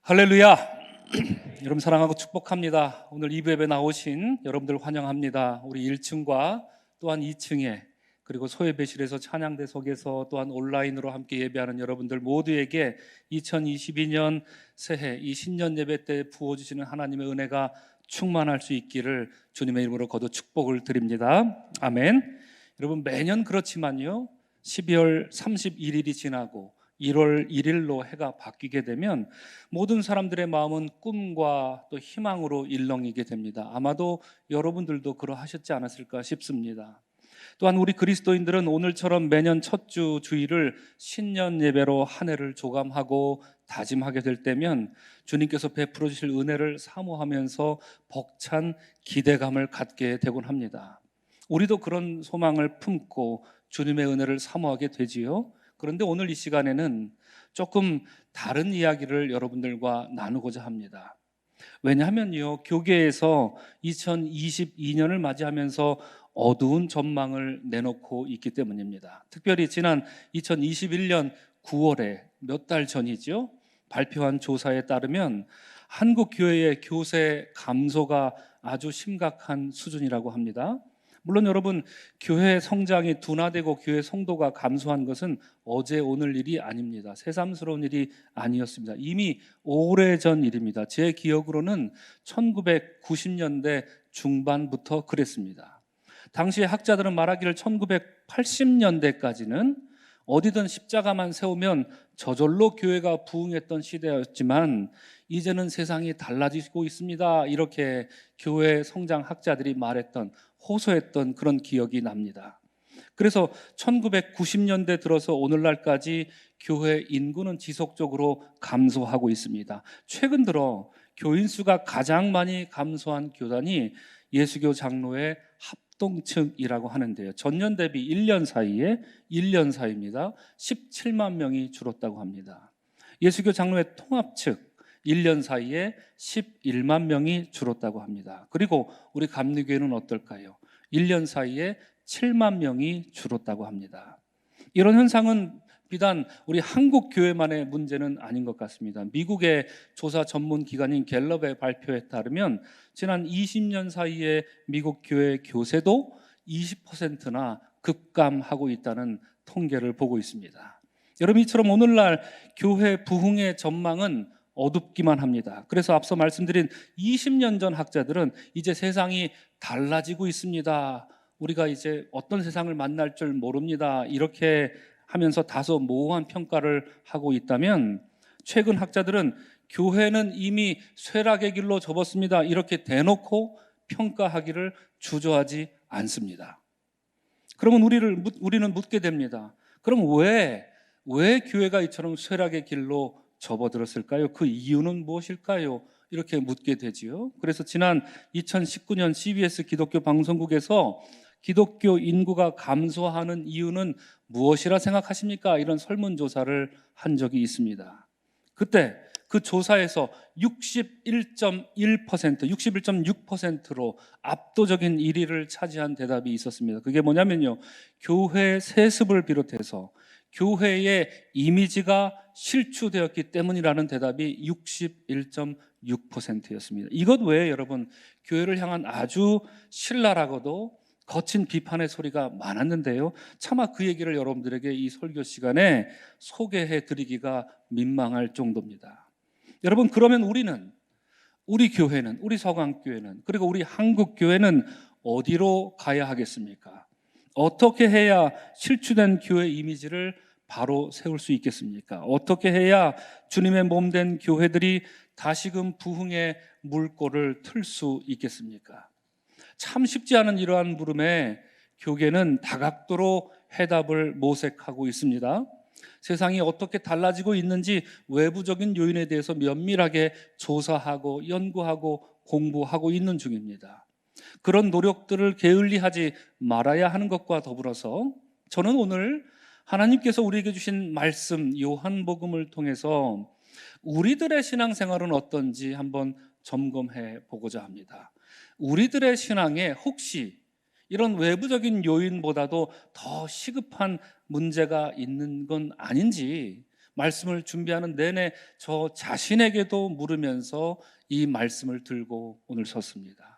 할렐루야. 여러분 사랑하고 축복합니다. 오늘 2부 예배 나오신 여러분들 환영합니다. 우리 1층과 또한 2층에 그리고 소예배실에서 찬양대석에서 또한 온라인으로 함께 예배하는 여러분들 모두에게 2022년 새해 이 신년 예배 때 부어주시는 하나님의 은혜가 충만할 수 있기를 주님의 이름으로 거듭 축복을 드립니다. 아멘. 여러분 매년 그렇지만요, 12월 31일이 지나고 1월 1일로 해가 바뀌게 되면 모든 사람들의 마음은 꿈과 또 희망으로 일렁이게 됩니다. 아마도 여러분들도 그러하셨지 않았을까 싶습니다. 또한 우리 그리스도인들은 오늘처럼 매년 첫 주 주일을 신년 예배로 한 해를 조감하고 다짐하게 될 때면 주님께서 베풀어 주실 은혜를 사모하면서 벅찬 기대감을 갖게 되곤 합니다. 우리도 그런 소망을 품고 주님의 은혜를 사모하게 되지요. 그런데 오늘 이 시간에는 조금 다른 이야기를 여러분들과 나누고자 합니다. 왜냐하면요, 교계에서 2022년을 맞이하면서 어두운 전망을 내놓고 있기 때문입니다. 특별히 지난 2021년 9월에 몇 달 전이죠, 발표한 조사에 따르면 한국 교회의 교세 감소가 아주 심각한 수준이라고 합니다. 물론 여러분, 교회 성장이 둔화되고 교회 성도가 감소한 것은 어제 오늘 일이 아닙니다. 새삼스러운 일이 아니었습니다. 이미 오래전 일입니다. 제 기억으로는 1990년대 중반부터 그랬습니다. 당시에 학자들은 말하기를 1980년대까지는 어디든 십자가만 세우면 저절로 교회가 부흥했던 시대였지만 이제는 세상이 달라지고 있습니다. 이렇게 교회 성장 학자들이 말했던, 호소했던 그런 기억이 납니다. 그래서 1990년대 들어서 오늘날까지 교회 인구는 지속적으로 감소하고 있습니다. 최근 들어 교인 수가 가장 많이 감소한 교단이 예수교 장로의 합동측이라고 하는데요, 전년 대비 1년 사이입니다. 17만 명이 줄었다고 합니다. 예수교 장로의 통합측 1년 사이에 11만 명이 줄었다고 합니다. 그리고 우리 감리교회는 어떨까요? 1년 사이에 7만 명이 줄었다고 합니다. 이런 현상은 비단 우리 한국 교회만의 문제는 아닌 것 같습니다. 미국의 조사 전문 기관인 갤럽의 발표에 따르면 지난 20년 사이에 미국 교회 교세도 20%나 급감하고 있다는 통계를 보고 있습니다. 여러분, 이처럼 오늘날 교회 부흥의 전망은 어둡기만 합니다. 그래서 앞서 말씀드린 20년 전 학자들은 이제 세상이 달라지고 있습니다. 우리가 이제 어떤 세상을 만날 줄 모릅니다. 이렇게 하면서 다소 모호한 평가를 하고 있다면, 최근 학자들은 교회는 이미 쇠락의 길로 접었습니다. 이렇게 대놓고 평가하기를 주저하지 않습니다. 그러면 우리는 묻게 됩니다. 그럼 왜 교회가 이처럼 쇠락의 길로 접어들었을까요? 그 이유는 무엇일까요? 이렇게 묻게 되지요. 그래서 지난 2019년 CBS 기독교 방송국에서 기독교 인구가 감소하는 이유는 무엇이라 생각하십니까? 이런 설문조사를 한 적이 있습니다. 그때 그 조사에서 61.1%, 61.6%로 압도적인 1위를 차지한 대답이 있었습니다. 그게 뭐냐면요, 교회 세습을 비롯해서 교회의 이미지가 실추되었기 때문이라는 대답이 61.6%였습니다. 이것 외에 여러분, 교회를 향한 아주 신랄하고도 거친 비판의 소리가 많았는데요, 차마 그 얘기를 여러분들에게 이 설교 시간에 소개해 드리기가 민망할 정도입니다. 여러분, 그러면 우리 교회는, 우리 서강교회는, 그리고 우리 한국교회는 어디로 가야 하겠습니까? 어떻게 해야 실추된 교회 이미지를 바로 세울 수 있겠습니까? 어떻게 해야 주님의 몸된 교회들이 다시금 부흥의 물꼬를 틀 수 있겠습니까? 참 쉽지 않은 이러한 물음에 교계는 다각도로 해답을 모색하고 있습니다. 세상이 어떻게 달라지고 있는지 외부적인 요인에 대해서 면밀하게 조사하고 연구하고 공부하고 있는 중입니다. 그런 노력들을 게을리하지 말아야 하는 것과 더불어서 저는 오늘 하나님께서 우리에게 주신 말씀 요한복음을 통해서 우리들의 신앙생활은 어떤지 한번 점검해 보고자 합니다. 우리들의 신앙에 혹시 이런 외부적인 요인보다도 더 시급한 문제가 있는 건 아닌지, 말씀을 준비하는 내내 저 자신에게도 물으면서 이 말씀을 들고 오늘 섰습니다.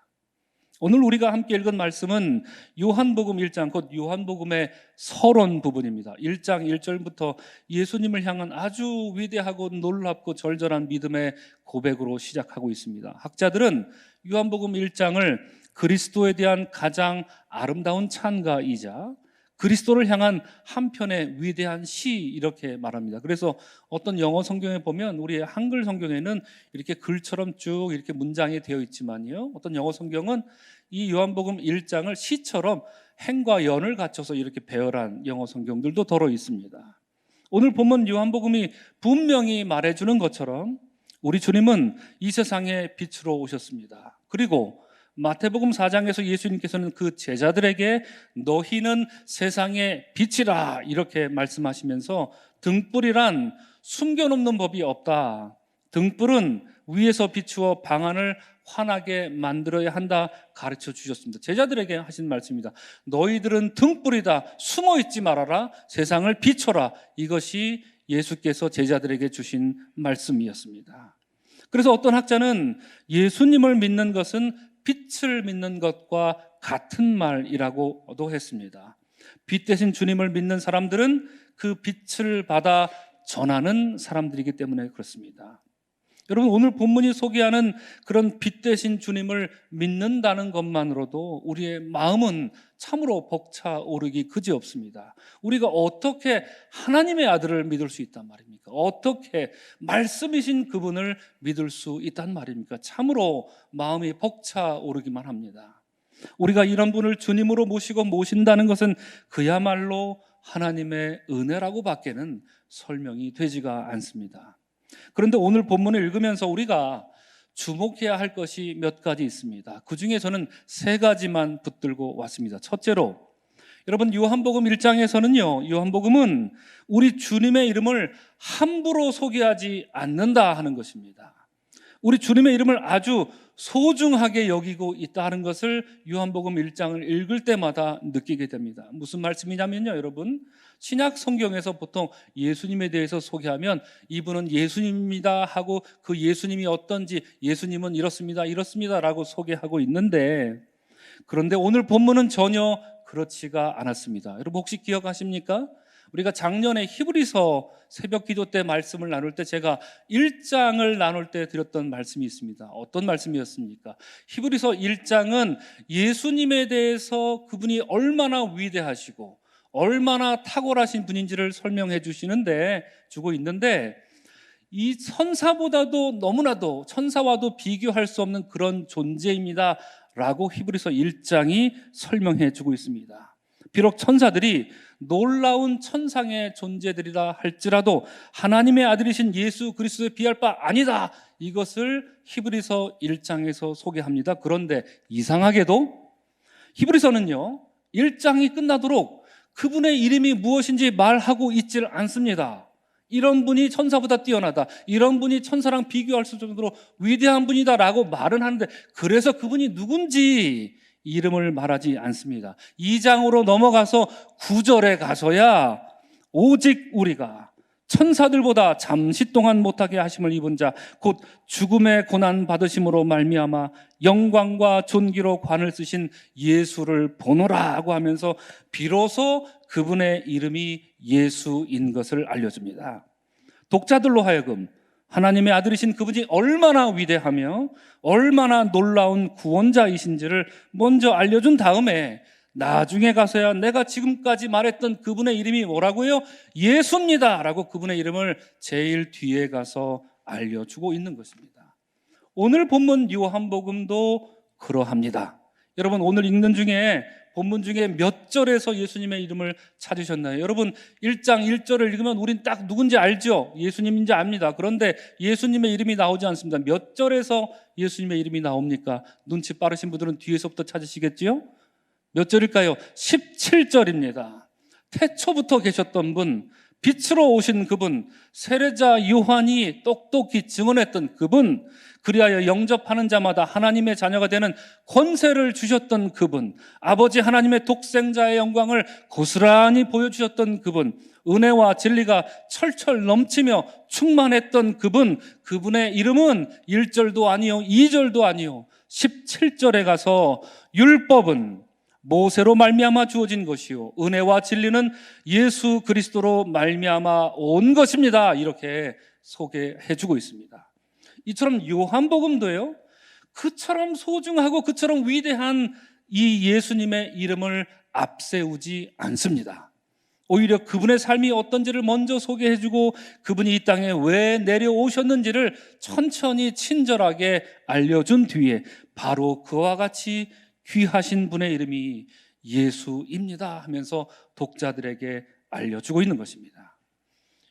오늘 우리가 함께 읽은 말씀은 요한복음 1장, 곧 요한복음의 서론 부분입니다. 1장 1절부터 예수님을 향한 아주 위대하고 놀랍고 절절한 믿음의 고백으로 시작하고 있습니다. 학자들은 요한복음 1장을 그리스도에 대한 가장 아름다운 찬가이자 그리스도를 향한 한편의 위대한 시, 이렇게 말합니다. 그래서 어떤 영어 성경에 보면 우리의 한글 성경에는 이렇게 글처럼 쭉 이렇게 문장이 되어 있지만요, 어떤 영어 성경은 이 요한복음 1장을 시처럼 행과 연을 갖춰서 이렇게 배열한 영어 성경들도 더러 있습니다. 오늘 본문 요한복음이 분명히 말해주는 것처럼 우리 주님은 이 세상의 빛으로 오셨습니다. 그리고 마태복음 4장에서 예수님께서는 그 제자들에게 너희는 세상의 빛이라 이렇게 말씀하시면서 등불이란 숨겨놓는 법이 없다. 등불은 위에서 비추어 방 안을 환하게 만들어야 한다 가르쳐 주셨습니다. 제자들에게 하신 말씀입니다. 너희들은 등불이다. 숨어 있지 말아라. 세상을 비춰라. 이것이 예수께서 제자들에게 주신 말씀이었습니다. 그래서 어떤 학자는 예수님을 믿는 것은 빛을 믿는 것과 같은 말이라고도 했습니다. 빛 대신 주님을 믿는 사람들은 그 빛을 받아 전하는 사람들이기 때문에 그렇습니다. 여러분, 오늘 본문이 소개하는 그런 빛 대신 주님을 믿는다는 것만으로도 우리의 마음은 참으로 벅차오르기 그지없습니다. 우리가 어떻게 하나님의 아들을 믿을 수 있단 말입니까? 어떻게 말씀이신 그분을 믿을 수 있단 말입니까? 참으로 마음이 벅차오르기만 합니다. 우리가 이런 분을 주님으로 모신다는 것은 그야말로 하나님의 은혜라고 밖에는 설명이 되지가 않습니다. 그런데 오늘 본문을 읽으면서 우리가 주목해야 할 것이 몇 가지 있습니다. 그 중에 저는 세 가지만 붙들고 왔습니다. 첫째로, 여러분, 요한복음 1장에서는요, 요한복음은 우리 주님의 이름을 함부로 소개하지 않는다 하는 것입니다. 우리 주님의 이름을 아주 소중하게 여기고 있다는 것을 요한복음 1장을 읽을 때마다 느끼게 됩니다. 무슨 말씀이냐면요, 여러분, 신약 성경에서 보통 예수님에 대해서 소개하면 이분은 예수님입니다 하고 그 예수님이 어떤지, 예수님은 이렇습니다 라고 소개하고 있는데, 그런데 오늘 본문은 전혀 그렇지가 않았습니다. 여러분, 혹시 기억하십니까? 우리가 작년에 히브리서 새벽 기도 때 말씀을 나눌 때 제가 1장을 나눌 때 드렸던 말씀이 있습니다. 어떤 말씀이었습니까? 히브리서 1장은 예수님에 대해서 그분이 얼마나 위대하시고 얼마나 탁월하신 분인지를 설명해 주고 있는데, 이 천사보다도 너무나도 천사와도 비교할 수 없는 그런 존재입니다 라고 히브리서 1장이 설명해 주고 있습니다. 비록 천사들이 놀라운 천상의 존재들이라 할지라도 하나님의 아들이신 예수 그리스도에 비할 바 아니다, 이것을 히브리서 1장에서 소개합니다. 그런데 이상하게도 히브리서는요, 1장이 끝나도록 그분의 이름이 무엇인지 말하고 있질 않습니다. 이런 분이 천사보다 뛰어나다, 이런 분이 천사랑 비교할 수 정도로 위대한 분이다 라고 말은 하는데, 그래서 그분이 누군지 이름을 말하지 않습니다. 2장으로 넘어가서 9절에 가서야 오직 우리가 천사들보다 잠시 동안 못하게 하심을 입은 자, 곧 죽음의 고난 받으심으로 말미암아 영광과 존귀로 관을 쓰신 예수를 보노라고 하면서 비로소 그분의 이름이 예수인 것을 알려줍니다. 독자들로 하여금 하나님의 아들이신 그분이 얼마나 위대하며 얼마나 놀라운 구원자이신지를 먼저 알려준 다음에 나중에 가서야 내가 지금까지 말했던 그분의 이름이 뭐라고요? 예수입니다 라고 그분의 이름을 제일 뒤에 가서 알려주고 있는 것입니다. 오늘 본문 요한복음도 그러합니다. 여러분, 오늘 읽는 중에 본문 중에 몇 절에서 예수님의 이름을 찾으셨나요? 여러분, 1장 1절을 읽으면 우린 딱 누군지 알죠? 예수님인지 압니다. 그런데 예수님의 이름이 나오지 않습니다. 몇 절에서 예수님의 이름이 나옵니까? 눈치 빠르신 분들은 뒤에서부터 찾으시겠지요? 몇 절일까요? 17절입니다. 태초부터 계셨던 분, 빛으로 오신 그분, 세례자 요한이 똑똑히 증언했던 그분, 그리하여 영접하는 자마다 하나님의 자녀가 되는 권세를 주셨던 그분, 아버지 하나님의 독생자의 영광을 고스란히 보여주셨던 그분, 은혜와 진리가 철철 넘치며 충만했던 그분, 그분의 이름은 1절도 아니요 2절도 아니요 17절에 가서 율법은 모세로 말미암아 주어진 것이요 은혜와 진리는 예수 그리스도로 말미암아 온 것입니다. 이렇게 소개해주고 있습니다. 이처럼 요한복음도요, 그처럼 소중하고 그처럼 위대한 이 예수님의 이름을 앞세우지 않습니다. 오히려 그분의 삶이 어떤지를 먼저 소개해주고 그분이 이 땅에 왜 내려오셨는지를 천천히 친절하게 알려준 뒤에 바로 그와 같이 귀하신 분의 이름이 예수입니다 하면서 독자들에게 알려주고 있는 것입니다.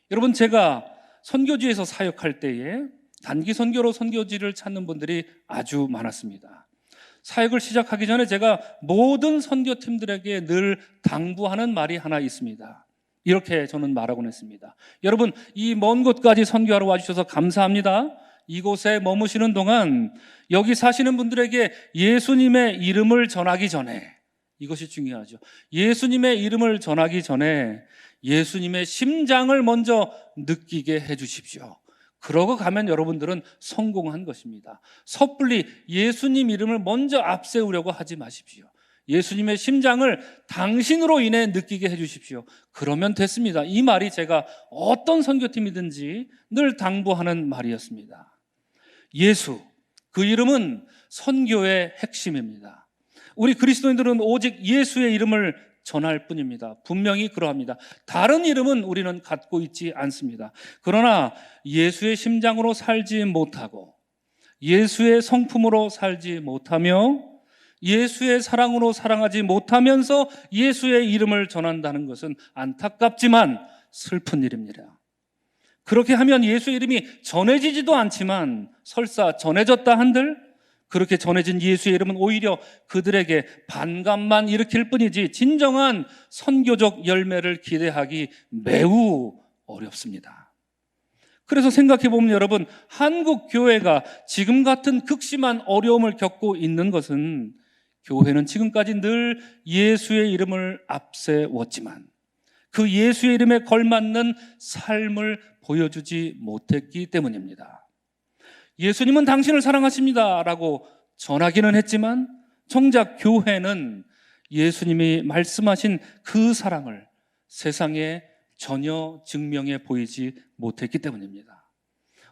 여러분, 제가 선교지에서 사역할 때에 단기 선교로 선교지를 찾는 분들이 아주 많았습니다. 사역을 시작하기 전에 제가 모든 선교팀들에게 늘 당부하는 말이 하나 있습니다. 이렇게 저는 말하곤 했습니다. 여러분, 이 먼 곳까지 선교하러 와주셔서 감사합니다. 이곳에 머무시는 동안 여기 사시는 분들에게 예수님의 이름을 전하기 전에, 이것이 중요하죠. 예수님의 이름을 전하기 전에 예수님의 심장을 먼저 느끼게 해 주십시오. 그러고 가면 여러분들은 성공한 것입니다. 섣불리 예수님 이름을 먼저 앞세우려고 하지 마십시오. 예수님의 심장을 당신으로 인해 느끼게 해 주십시오. 그러면 됐습니다. 이 말이 제가 어떤 선교팀이든지 늘 당부하는 말이었습니다. 예수, 그 이름은 선교의 핵심입니다. 우리 그리스도인들은 오직 예수의 이름을 전할 뿐입니다. 분명히 그러합니다. 다른 이름은 우리는 갖고 있지 않습니다. 그러나 예수의 심장으로 살지 못하고 예수의 성품으로 살지 못하며 예수의 사랑으로 사랑하지 못하면서 예수의 이름을 전한다는 것은 안타깝지만 슬픈 일입니다. 그렇게 하면 예수의 이름이 전해지지도 않지만 설사 전해졌다 한들 그렇게 전해진 예수의 이름은 오히려 그들에게 반감만 일으킬 뿐이지 진정한 선교적 열매를 기대하기 매우 어렵습니다. 그래서 생각해 보면 여러분, 한국 교회가 지금 같은 극심한 어려움을 겪고 있는 것은 교회는 지금까지 늘 예수의 이름을 앞세웠지만 그 예수의 이름에 걸맞는 삶을 보여주지 못했기 때문입니다. 예수님은 당신을 사랑하십니다 라고 전하기는 했지만 정작 교회는 예수님이 말씀하신 그 사랑을 세상에 전혀 증명해 보이지 못했기 때문입니다.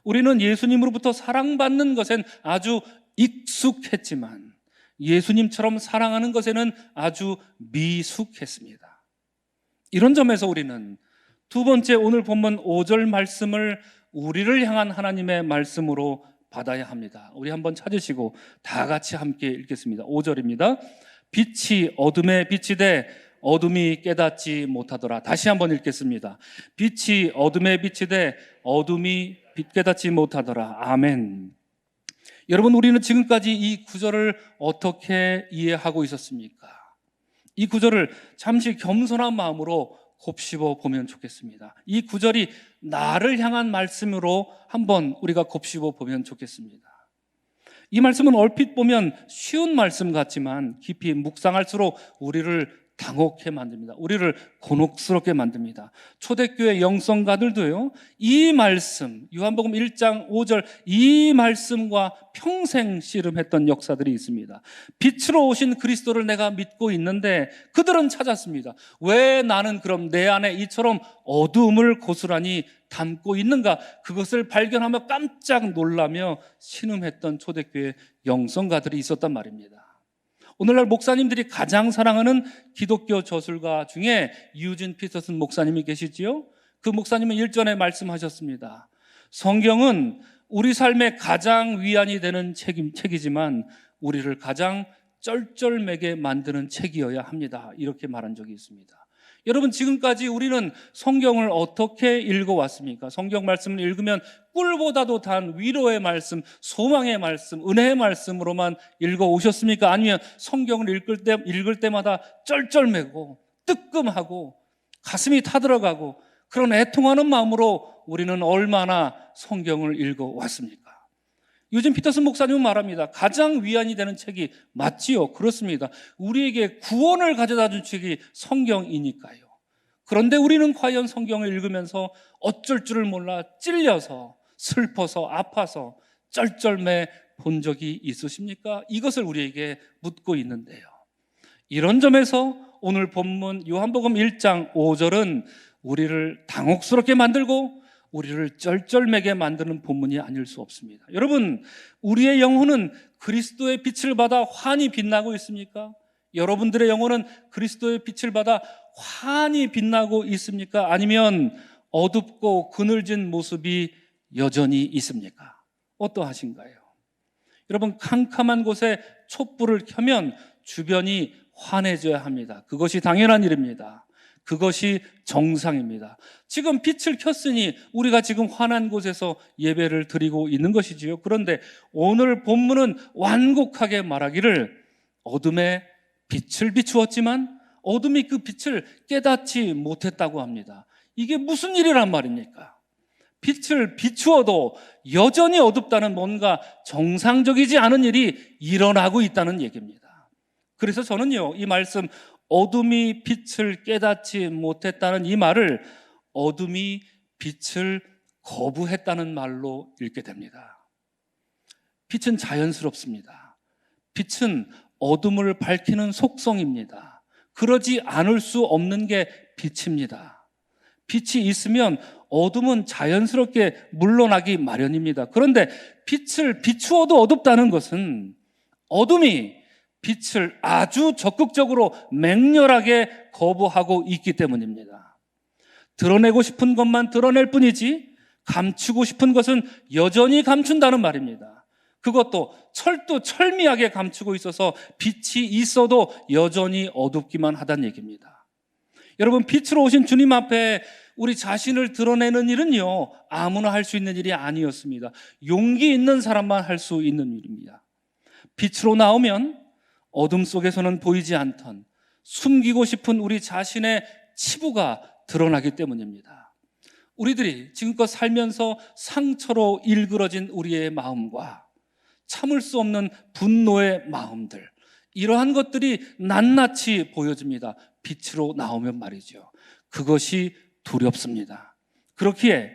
우리는 예수님으로부터 사랑받는 것엔 아주 익숙했지만 예수님처럼 사랑하는 것에는 아주 미숙했습니다. 이런 점에서 우리는 두 번째 오늘 본문 5절 말씀을 우리를 향한 하나님의 말씀으로 받아야 합니다. 우리 한번 찾으시고 다 같이 함께 읽겠습니다. 5절입니다. 빛이 어둠에 비치되 어둠이 깨닫지 못하더라. 다시 한번 읽겠습니다. 빛이 어둠에 비치되 어둠이 깨닫지 못하더라. 아멘. 여러분, 우리는 지금까지 이 구절을 어떻게 이해하고 있었습니까? 이 구절을 잠시 겸손한 마음으로 곱씹어 보면 좋겠습니다. 이 구절이 나를 향한 말씀으로 한번 우리가 곱씹어 보면 좋겠습니다. 이 말씀은 얼핏 보면 쉬운 말씀 같지만 깊이 묵상할수록 우리를 당혹해 만듭니다. 우리를 곤혹스럽게 만듭니다. 초대교회 영성가들도요, 이 말씀, 요한복음 1장 5절 이 말씀과 평생 씨름했던 역사들이 있습니다. 빛으로 오신 그리스도를 내가 믿고 있는데 그들은 찾았습니다. 왜 나는 그럼 내 안에 이처럼 어두움을 고스란히 담고 있는가? 그것을 발견하며 깜짝 놀라며 신음했던 초대교회 영성가들이 있었단 말입니다. 오늘날 목사님들이 가장 사랑하는 기독교 저술가 중에 유진 피터슨 목사님이 계시지요. 그 목사님은 일전에 말씀하셨습니다. 성경은 우리 삶의 가장 위안이 되는 책이지만 우리를 가장 쩔쩔매게 만드는 책이어야 합니다. 이렇게 말한 적이 있습니다. 여러분, 지금까지 우리는 성경을 어떻게 읽어왔습니까? 성경 말씀을 읽으면 꿀보다도 단 위로의 말씀, 소망의 말씀, 은혜의 말씀으로만 읽어오셨습니까? 아니면 성경을 읽을 때마다 쩔쩔매고 뜨끔하고 가슴이 타들어가고 그런 애통하는 마음으로 우리는 얼마나 성경을 읽어왔습니까? 요즘 피터슨 목사님은 말합니다. 가장 위안이 되는 책이 맞지요. 그렇습니다. 우리에게 구원을 가져다 준 책이 성경이니까요. 그런데 우리는 과연 성경을 읽으면서 어쩔 줄을 몰라 찔려서 슬퍼서 아파서 쩔쩔매 본 적이 있으십니까? 이것을 우리에게 묻고 있는데요. 이런 점에서 오늘 본문 요한복음 1장 5절은 우리를 당혹스럽게 만들고 우리를 쩔쩔매게 만드는 본문이 아닐 수 없습니다. 여러분, 우리의 영혼은 그리스도의 빛을 받아 환히 빛나고 있습니까? 여러분들의 영혼은 그리스도의 빛을 받아 환히 빛나고 있습니까? 아니면 어둡고 그늘진 모습이 여전히 있습니까? 어떠하신가요? 여러분, 캄캄한 곳에 촛불을 켜면 주변이 환해져야 합니다. 그것이 당연한 일입니다. 그것이 정상입니다. 지금 빛을 켰으니 우리가 지금 환한 곳에서 예배를 드리고 있는 것이지요. 그런데 오늘 본문은 완곡하게 말하기를 어둠에 빛을 비추었지만 어둠이 그 빛을 깨닫지 못했다고 합니다. 이게 무슨 일이란 말입니까? 빛을 비추어도 여전히 어둡다는 뭔가 정상적이지 않은 일이 일어나고 있다는 얘기입니다. 그래서 저는요, 이 말씀 어둠이 빛을 깨닫지 못했다는 이 말을 어둠이 빛을 거부했다는 말로 읽게 됩니다. 빛은 자연스럽습니다. 빛은 어둠을 밝히는 속성입니다. 그러지 않을 수 없는 게 빛입니다. 빛이 있으면 어둠은 자연스럽게 물러나기 마련입니다. 그런데 빛을 비추어도 어둡다는 것은 어둠이 빛을 아주 적극적으로 맹렬하게 거부하고 있기 때문입니다. 드러내고 싶은 것만 드러낼 뿐이지 감추고 싶은 것은 여전히 감춘다는 말입니다. 그것도 철두철미하게 감추고 있어서 빛이 있어도 여전히 어둡기만 하다는 얘기입니다. 여러분, 빛으로 오신 주님 앞에 우리 자신을 드러내는 일은요, 아무나 할 수 있는 일이 아니었습니다. 용기 있는 사람만 할 수 있는 일입니다. 빛으로 나오면 어둠 속에서는 보이지 않던 숨기고 싶은 우리 자신의 치부가 드러나기 때문입니다. 우리들이 지금껏 살면서 상처로 일그러진 우리의 마음과 참을 수 없는 분노의 마음들, 이러한 것들이 낱낱이 보여집니다. 빛으로 나오면 말이죠. 그것이 두렵습니다. 그렇기에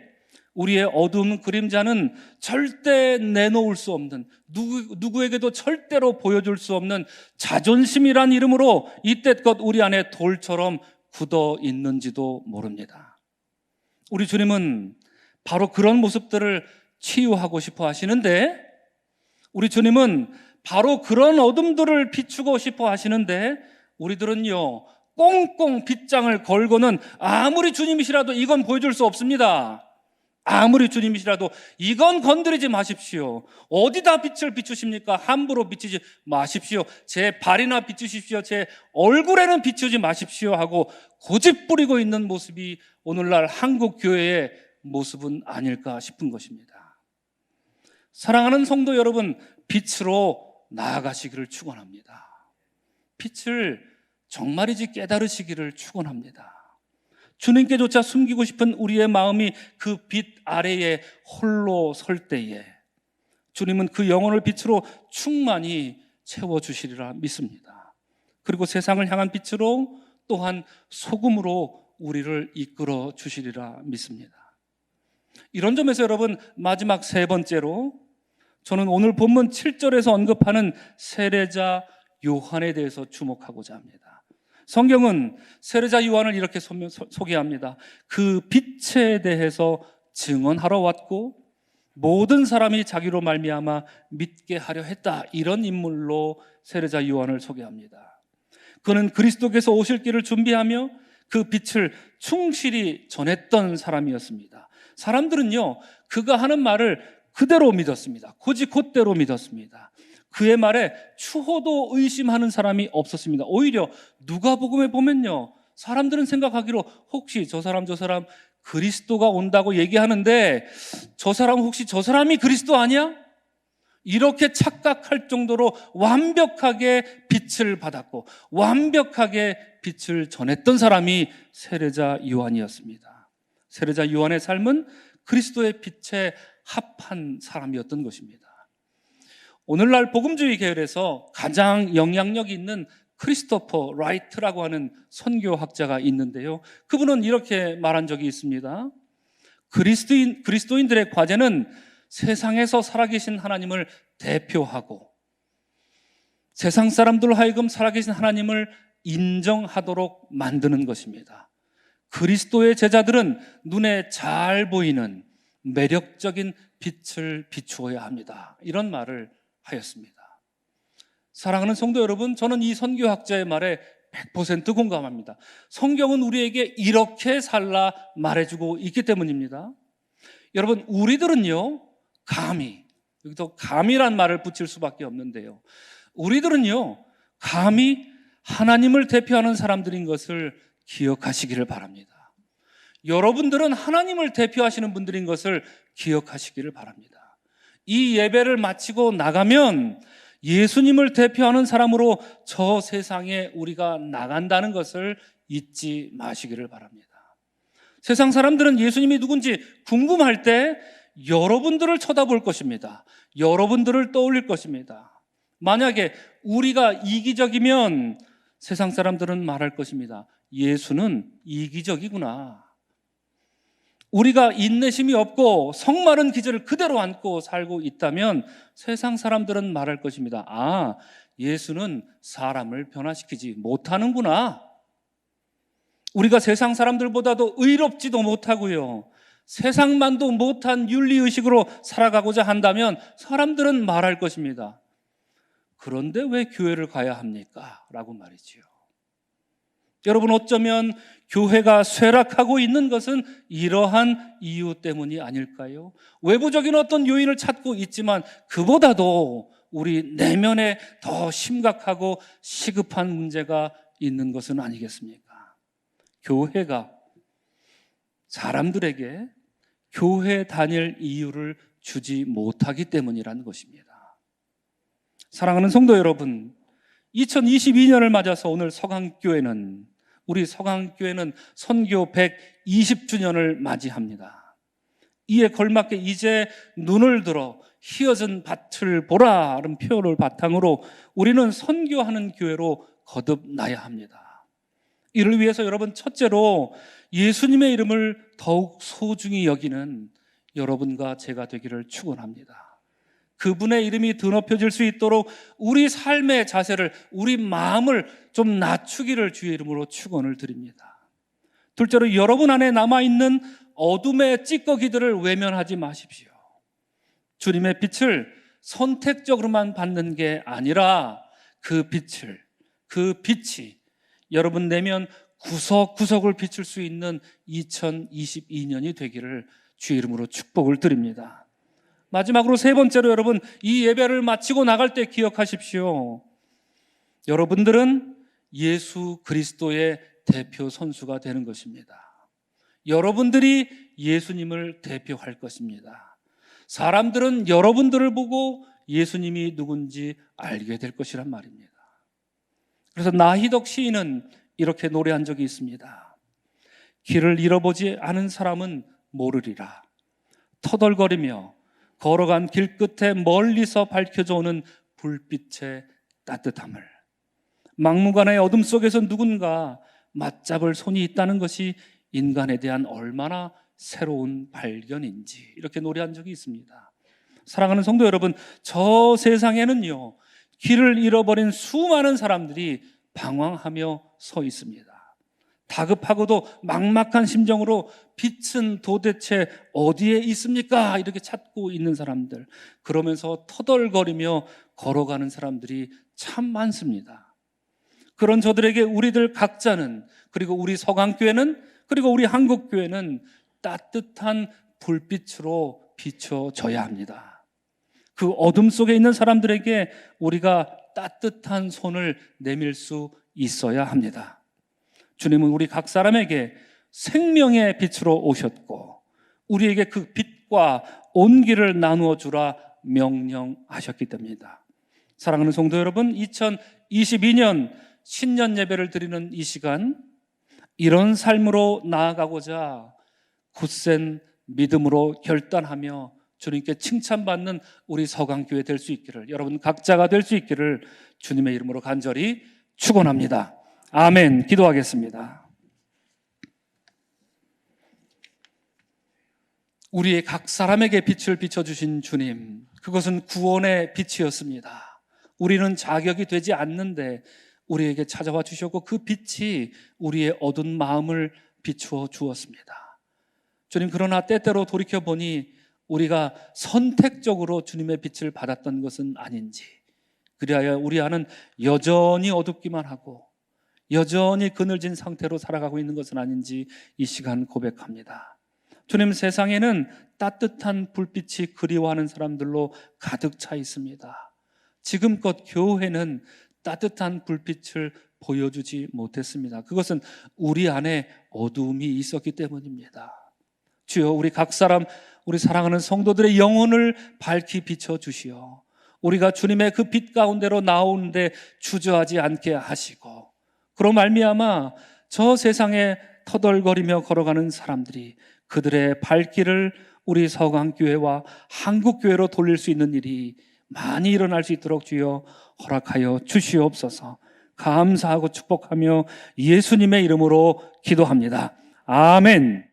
우리의 어두운 그림자는 절대 내놓을 수 없는, 누구에게도 절대로 보여줄 수 없는 자존심이란 이름으로 이때껏 우리 안에 돌처럼 굳어 있는지도 모릅니다. 우리 주님은 바로 그런 모습들을 치유하고 싶어 하시는데, 우리 주님은 바로 그런 어둠들을 비추고 싶어 하시는데, 우리들은요, 꽁꽁 빗장을 걸고는 아무리 주님이시라도 이건 보여줄 수 없습니다. 아무리 주님이시라도 이건 건드리지 마십시오. 어디다 빛을 비추십니까? 함부로 비추지 마십시오. 제 발이나 비추십시오. 제 얼굴에는 비추지 마십시오 하고 고집 부리고 있는 모습이 오늘날 한국 교회의 모습은 아닐까 싶은 것입니다. 사랑하는 성도 여러분, 빛으로 나아가시기를 축원합니다. 빛을 정말이지 깨달으시기를 축원합니다. 주님께조차 숨기고 싶은 우리의 마음이 그 빛 아래에 홀로 설 때에 주님은 그 영혼을 빛으로 충만히 채워주시리라 믿습니다. 그리고 세상을 향한 빛으로 또한 소금으로 우리를 이끌어 주시리라 믿습니다. 이런 점에서 여러분, 마지막 세 번째로 저는 오늘 본문 7절에서 언급하는 세례자 요한에 대해서 주목하고자 합니다. 성경은 세례자 요한을 이렇게 소개합니다. 그 빛에 대해서 증언하러 왔고 모든 사람이 자기로 말미암아 믿게 하려 했다. 이런 인물로 세례자 요한을 소개합니다. 그는 그리스도께서 오실 길을 준비하며 그 빛을 충실히 전했던 사람이었습니다. 사람들은요, 그가 하는 말을 그대로 믿었습니다. 곧대로 믿었습니다. 그의 말에 추호도 의심하는 사람이 없었습니다. 오히려 누가복음에 보면요, 사람들은 생각하기로 혹시 저 사람 그리스도가 온다고 얘기하는데 저 사람이 그리스도 아니야? 이렇게 착각할 정도로 완벽하게 빛을 받았고 완벽하게 빛을 전했던 사람이 세례자 요한이었습니다. 세례자 요한의 삶은 그리스도의 빛에 합한 사람이었던 것입니다. 오늘날 복음주의 계열에서 가장 영향력 있는 크리스토퍼 라이트라고 하는 선교학자가 있는데요. 그분은 이렇게 말한 적이 있습니다. 그리스도인들의 과제는 세상에서 살아계신 하나님을 대표하고 세상 사람들로 하여금 살아계신 하나님을 인정하도록 만드는 것입니다. 그리스도의 제자들은 눈에 잘 보이는 매력적인 빛을 비추어야 합니다. 이런 말을 하였습니다. 사랑하는 성도 여러분, 저는 이 선교학자의 말에 100% 공감합니다. 성경은 우리에게 이렇게 살라 말해주고 있기 때문입니다. 여러분, 우리들은요, 여기서 감이란 말을 붙일 수밖에 없는데요. 우리들은요, 감히 하나님을 대표하는 사람들인 것을 기억하시기를 바랍니다. 여러분들은 하나님을 대표하시는 분들인 것을 기억하시기를 바랍니다. 이 예배를 마치고 나가면 예수님을 대표하는 사람으로 저 세상에 우리가 나간다는 것을 잊지 마시기를 바랍니다. 세상 사람들은 예수님이 누군지 궁금할 때 여러분들을 쳐다볼 것입니다. 여러분들을 떠올릴 것입니다. 만약에 우리가 이기적이면 세상 사람들은 말할 것입니다. 예수는 이기적이구나. 우리가 인내심이 없고 성마른 기절을 그대로 안고 살고 있다면 세상 사람들은 말할 것입니다. 아, 예수는 사람을 변화시키지 못하는구나. 우리가 세상 사람들보다도 의롭지도 못하고요, 세상만도 못한 윤리의식으로 살아가고자 한다면 사람들은 말할 것입니다. 그런데 왜 교회를 가야 합니까? 라고 말이지요. 여러분, 어쩌면 교회가 쇠락하고 있는 것은 이러한 이유 때문이 아닐까요? 외부적인 어떤 요인을 찾고 있지만 그보다도 우리 내면에 더 심각하고 시급한 문제가 있는 것은 아니겠습니까? 교회가 사람들에게 교회 다닐 이유를 주지 못하기 때문이라는 것입니다. 사랑하는 성도 여러분, 2022년을 맞아서 오늘 우리 서강교회는 선교 120주년을 맞이합니다. 이에 걸맞게 이제 눈을 들어 희어진 밭을 보라는 표현을 바탕으로 우리는 선교하는 교회로 거듭나야 합니다. 이를 위해서 여러분, 첫째로 예수님의 이름을 더욱 소중히 여기는 여러분과 제가 되기를 축원합니다. 그분의 이름이 드높여질 수 있도록 우리 삶의 자세를, 우리 마음을 좀 낮추기를 주의 이름으로 축원을 드립니다. 둘째로 여러분 안에 남아있는 어둠의 찌꺼기들을 외면하지 마십시오. 주님의 빛을 선택적으로만 받는 게 아니라 그 빛이 여러분 내면 구석구석을 비출 수 있는 2022년이 되기를 주의 이름으로 축복을 드립니다. 마지막으로 세 번째로 여러분, 이 예배를 마치고 나갈 때 기억하십시오. 여러분들은 예수 그리스도의 대표 선수가 되는 것입니다. 여러분들이 예수님을 대표할 것입니다. 사람들은 여러분들을 보고 예수님이 누군지 알게 될 것이란 말입니다. 그래서 나희덕 시인은 이렇게 노래한 적이 있습니다. 길을 잃어보지 않은 사람은 모르리라. 터덜거리며 걸어간 길 끝에 멀리서 밝혀져 오는 불빛의 따뜻함을, 막무가내의 어둠 속에서 누군가 맞잡을 손이 있다는 것이 인간에 대한 얼마나 새로운 발견인지, 이렇게 노래한 적이 있습니다. 사랑하는 성도 여러분, 저 세상에는요, 길을 잃어버린 수많은 사람들이 방황하며 서 있습니다. 다급하고도 막막한 심정으로 빛은 도대체 어디에 있습니까? 이렇게 찾고 있는 사람들, 그러면서 터덜거리며 걸어가는 사람들이 참 많습니다. 그런 저들에게 우리들 각자는, 그리고 우리 서강교회는, 그리고 우리 한국교회는 따뜻한 불빛으로 비춰져야 합니다. 그 어둠 속에 있는 사람들에게 우리가 따뜻한 손을 내밀 수 있어야 합니다. 주님은 우리 각 사람에게 생명의 빛으로 오셨고 우리에게 그 빛과 온기를 나누어 주라 명령하셨기 때문입니다. 사랑하는 성도 여러분, 2022년 신년 예배를 드리는 이 시간, 이런 삶으로 나아가고자 굳센 믿음으로 결단하며 주님께 칭찬받는 우리 서강교회 될 수 있기를, 여러분 각자가 될 수 있기를 주님의 이름으로 간절히 축원합니다. 아멘. 기도하겠습니다. 우리의 각 사람에게 빛을 비춰주신 주님, 그것은 구원의 빛이었습니다. 우리는 자격이 되지 않는데 우리에게 찾아와 주셨고 그 빛이 우리의 어두운 마음을 비추어 주었습니다. 주님, 그러나 때때로 돌이켜보니 우리가 선택적으로 주님의 빛을 받았던 것은 아닌지, 그리하여 우리 안은 여전히 어둡기만 하고 여전히 그늘진 상태로 살아가고 있는 것은 아닌지 이 시간 고백합니다. 주님, 세상에는 따뜻한 불빛이 그리워하는 사람들로 가득 차 있습니다. 지금껏 교회는 따뜻한 불빛을 보여주지 못했습니다. 그것은 우리 안에 어두움이 있었기 때문입니다. 주여, 우리 각 사람, 우리 사랑하는 성도들의 영혼을 밝히 비춰주시어 우리가 주님의 그 빛 가운데로 나오는데 주저하지 않게 하시고, 그로 말미암아 저 세상에 터덜거리며 걸어가는 사람들이 그들의 발길을 우리 서강교회와 한국교회로 돌릴 수 있는 일이 많이 일어날 수 있도록 주여 허락하여 주시옵소서. 감사하고 축복하며 예수님의 이름으로 기도합니다. 아멘.